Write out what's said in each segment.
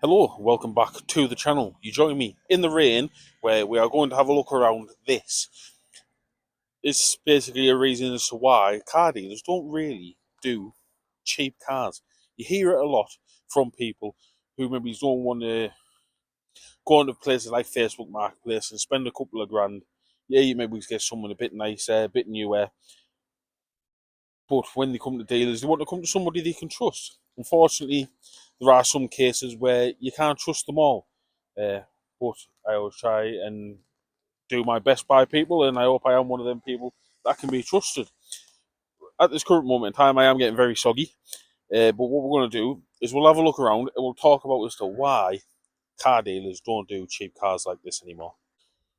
Hello, welcome back to the channel. You join me in the rain where we are going to have a look around this. It's basically a reason as to why car dealers don't really do cheap cars. You hear it a lot from people who maybe don't want to go into places like Facebook Marketplace and spend a couple of grand. Yeah, you maybe get someone a bit nicer, a bit newer, but when they come to dealers, they want to come to somebody they can trust. Unfortunately, there are some cases where you can't trust them all. Uh, but I always try and do my best by people, and I hope I am one of them people that can be trusted. At this current moment in time, I am getting very soggy. But what we're going to do is we'll have a look around and we'll talk about as to why car dealers don't do cheap cars like this anymore.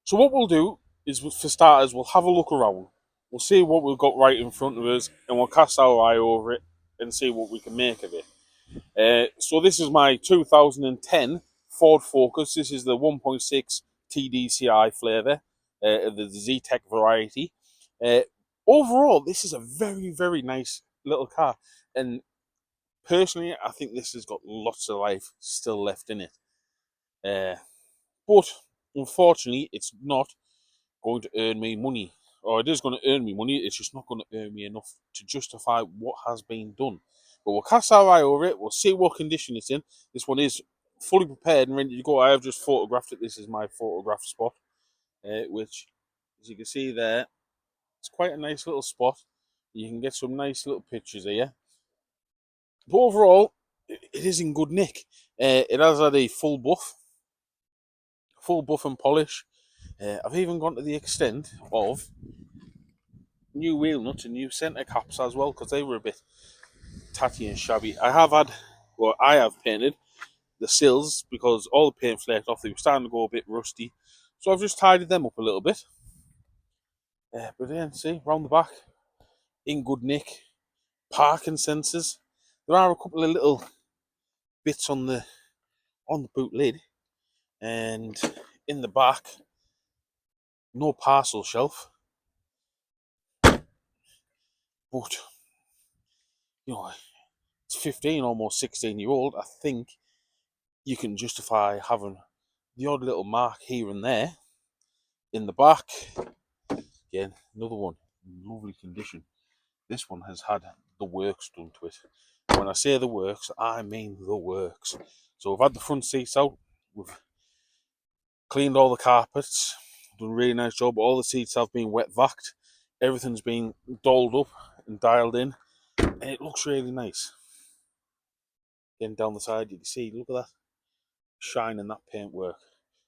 So what we'll do is, for starters, we'll have a look around. We'll see what we've got right in front of us, and we'll cast our eye over it and see what we can make of it. So this is my 2010 Ford Focus. This is the 1.6 TDCi flavour, the Z-Tech variety. Uh, Overall, this is a very, very nice little car. And personally, I think this has got lots of life still left in it. Uh, but unfortunately, it's not going to earn me money. Or it is going to earn me money, it's just not going to earn me enough to justify what has been done. But we'll cast our eye over it, we'll see what condition it's in. This one is fully prepared and ready to go. I have just photographed it. This is my photograph spot, which, as you can see there, it's quite a nice little spot. You can get some nice little pictures here. But overall, it is in good nick. It has had a full buff and polish. I've even gone to the extent of new wheel nuts and new centre caps as well, because they were a bit tatty and shabby. I have painted the sills because all the paint flaked off. They were starting to go a bit rusty, so I've just tidied them up a little bit. But then, see, round the back, in good nick. Parking sensors. There are a couple of little bits on the boot lid, and in the back, no parcel shelf. But it's 15, almost 16-year old. I think you can justify having the odd little mark here and there. In the back, again, another one, lovely condition. This one has had the works done to it. When I say the works, I mean the works. So we've had the front seats out, we've cleaned all the carpets, done a really nice job. All the seats have been wet vacked, everything's been dolled up and dialed in, and it looks really nice. Then down the side, you can see, look at that shine and that paintwork.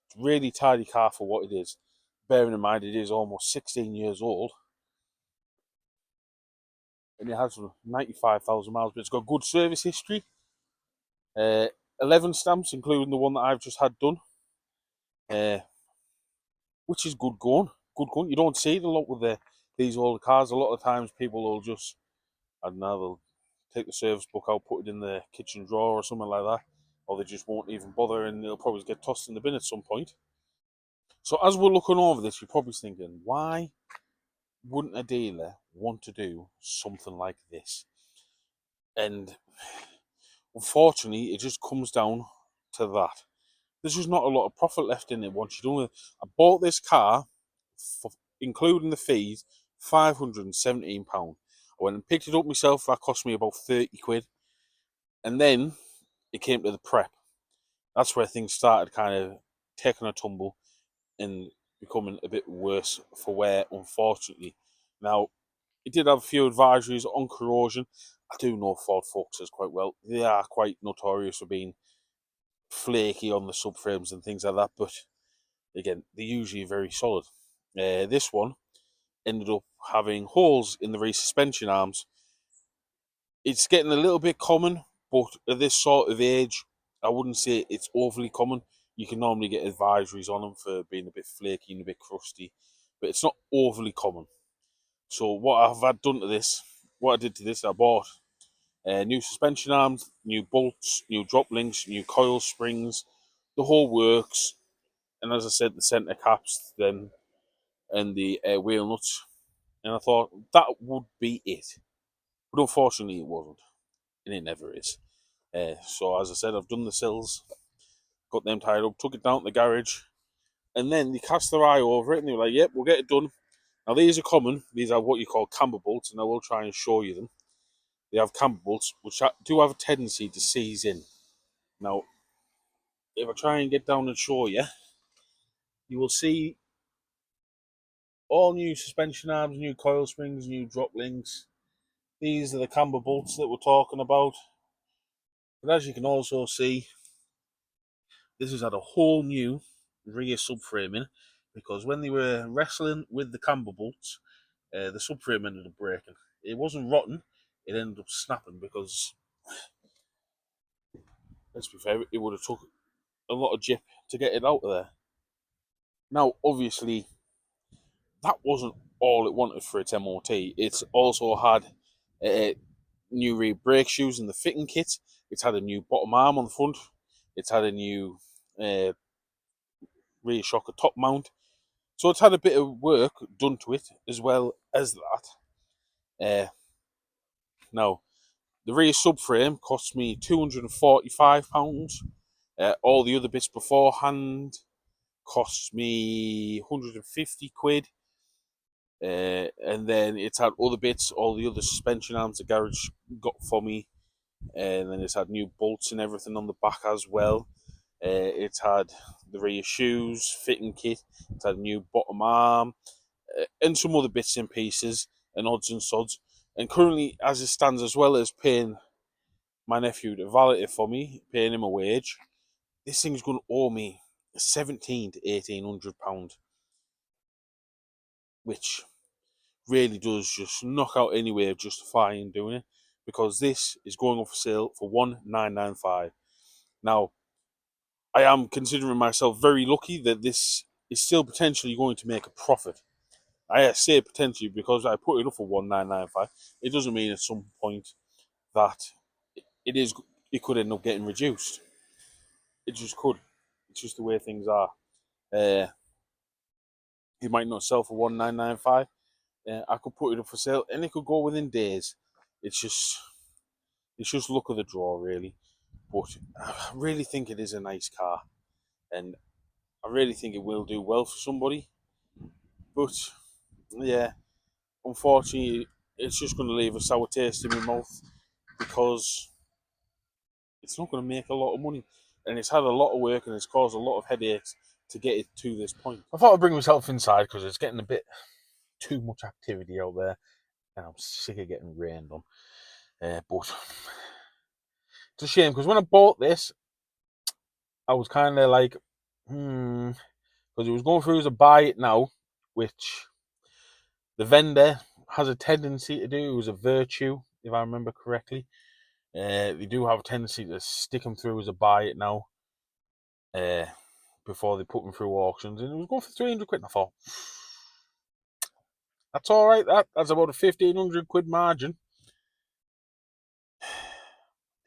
It's a really tidy car for what it is. Bearing in mind it is almost 16 years old, and it has 95,000 miles, but it's got good service history. Uh, 11 stamps, including the one that I've just had done, uh, which is good going. Good going. You don't see it a lot with these older cars. A lot of times people will just, I don't know, they'll take the service book out, put it in the kitchen drawer or something like that, or they just won't even bother and they'll probably get tossed in the bin at some point. So as we're looking over this, you're probably thinking, why wouldn't a dealer want to do something like this? And unfortunately, it just comes down to that. There's just not a lot of profit left in it once you're done with it. I bought this car, for, including the fees, £517. I went and picked it up myself. That cost me about 30 quid. And then it came to the prep. That's where things started kind of taking a tumble and becoming a bit worse for wear, unfortunately. Now, it did have a few advisories on corrosion. I do know Ford Focuses quite well. They are quite notorious for being flaky on the subframes and things like that, but again, they're usually very solid. This one ended up having holes in the rear suspension arms. It's getting a little bit common, but at this sort of age, I wouldn't say it's overly common. You can normally get advisories on them for being a bit flaky and a bit crusty, but it's not overly common. So what I've had done to this, what I did to this, I bought new suspension arms, new bolts, new drop links, new coil springs, the whole works. And as I said, the centre caps then and the wheel nuts. And I thought that would be it. But unfortunately, it wasn't. And it never is. So as I said, I've done the sills. got them tied up, took it down to the garage, and then they cast their eye over it and they were like, yep, we'll get it done. Now, these are common. These are what you call camber bolts, and I will try and show you them. They have camber bolts, which do have a tendency to seize in. Now, if I try and get down and show you, you will see all new suspension arms, new coil springs, new drop links. These are the camber bolts that we're talking about. But as you can also see, this has had a whole new rear subframing, because when they were wrestling with the camber bolts, the subframe ended up breaking. It wasn't rotten, it ended up snapping because, let's be fair, it would have took a lot of jip to get it out of there. Now, obviously, that wasn't all it wanted for its MOT. It's also had new rear brake shoes in the fitting kit. It's had a new bottom arm on the front. It's had a new rear shocker top mount. So it's had a bit of work done to it as well as that. Now, the rear subframe cost me £245. All the other bits beforehand cost me £150. And then it's had other bits, all the other suspension arms the garage got for me. And then it's had new bolts and everything on the back as well. It's had the rear shoes, fitting kit. It's had a new bottom arm, and some other bits and pieces and odds and sods. And currently, as it stands, as well as paying my nephew to valet it for me, paying him a wage, this thing's going to owe me £1,700 to £1,800, which really does just knock out any way of justifying doing it, because this is going up for sale for £1,995. Now, I am considering myself very lucky that this is still potentially going to make a profit. I say potentially because I put it up for £1,995. It doesn't mean at some point that it could end up getting reduced. It just could. It's just the way things are. Uh, it might not sell for £1,995. I could put it up for sale, and it could go within days. It's just luck of the draw, really. But I really think it is a nice car, and I really think it will do well for somebody. But yeah, unfortunately, it's just going to leave a sour taste in my mouth, because it's not going to make a lot of money, and it's had a lot of work and it's caused a lot of headaches to get it to this point. I thought I'd bring myself inside because it's getting a bit too much activity out there, and I'm sick of getting rained on. But it's a shame, because when I bought this, I was kind of like, because it was going through as a buy it now, which the vendor has a tendency to do. It was a virtue, if I remember correctly. They do have a tendency to stick them through as a buy it now, before they put them through auctions, and it was going for £300. And I thought, that's all right. That's about a £1,500 margin.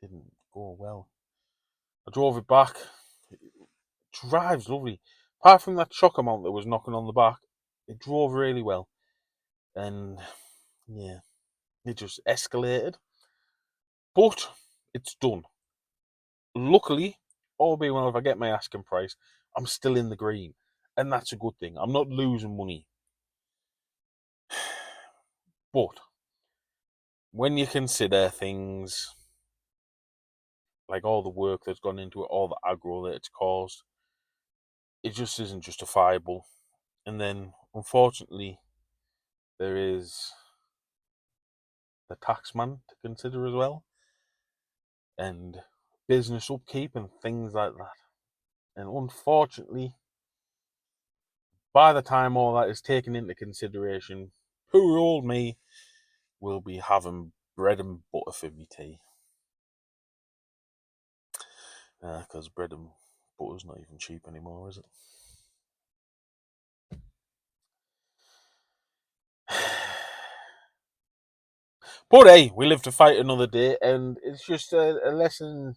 Didn't go well. I drove it back. It drives lovely. Apart from that shock amount that was knocking on the back, it drove really well. And yeah, it just escalated. But it's done. Luckily, all being well, if I get my asking price, I'm still in the green. And that's a good thing. I'm not losing money. But when you consider things like all the work that's gone into it, all the aggro that it's caused, it just isn't justifiable. And then, unfortunately, there is the taxman to consider as well, and business upkeep and things like that. And unfortunately, by the time all that is taken into consideration, poor old me will be having bread and butter for me tea. Because bread and butter's not even cheap anymore, is it? But hey, we live to fight another day, and it's just a lesson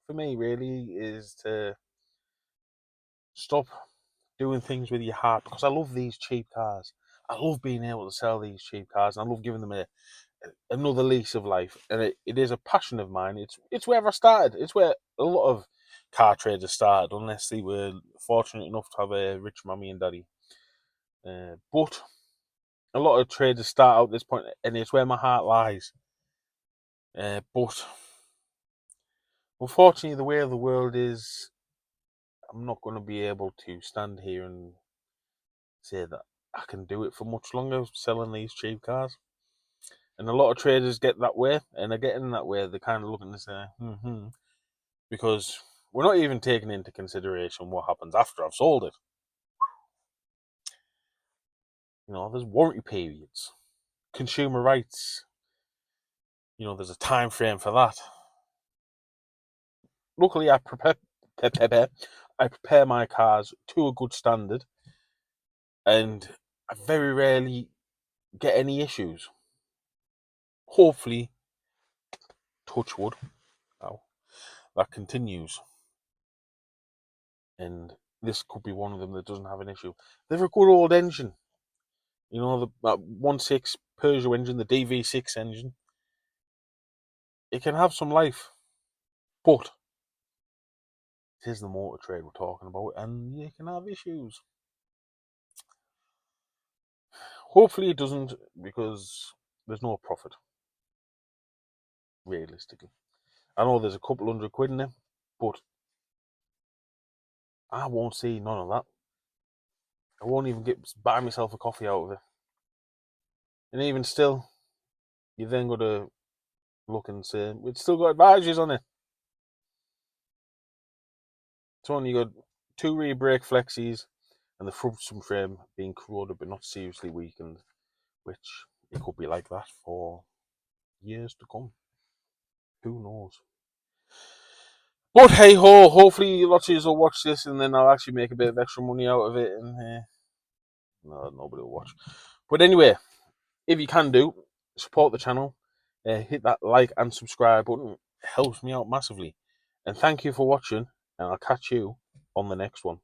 for me, really, is to stop doing things with your heart, because I love these cheap cars. I love being able to sell these cheap cars, and I love giving them a another lease of life, and it is a passion of mine. It's where I started. It's where a lot of car traders started, unless they were fortunate enough to have a rich mummy and daddy. But a lot of traders start out this point, and it's where my heart lies. But unfortunately, the way of the world is, I'm not going to be able to stand here and say that I can do it for much longer selling these cheap cars. And a lot of traders get that way, and they're getting that way. They're kind of looking to say, because we're not even taking into consideration what happens after I've sold it. There's warranty periods, consumer rights. There's a time frame for that. Luckily, I prepare my cars to a good standard, and I very rarely get any issues. Hopefully, touch wood, that continues. And this could be one of them that doesn't have an issue. They're a good old engine. That 1.6 Peugeot engine, the DV6 engine. It can have some life, but it is the motor trade we're talking about, and you can have issues. Hopefully it doesn't, because there's no profit, realistically. I know there's a couple £100 in it, but I won't see none of that. I won't even buy myself a coffee out of it. And even still, you then got to look and say, it's still got advisories on it. It's only got 2 rear brake flexes and the front frame being corroded but not seriously weakened, which it could be like that for years to come. Who knows? But hey ho, hopefully lots of you will watch this, and then I'll actually make a bit of extra money out of it, and no, nobody will watch. But anyway, if you can support the channel, hit that like and subscribe button. It helps me out massively. And thank you for watching, and I'll catch you on the next one.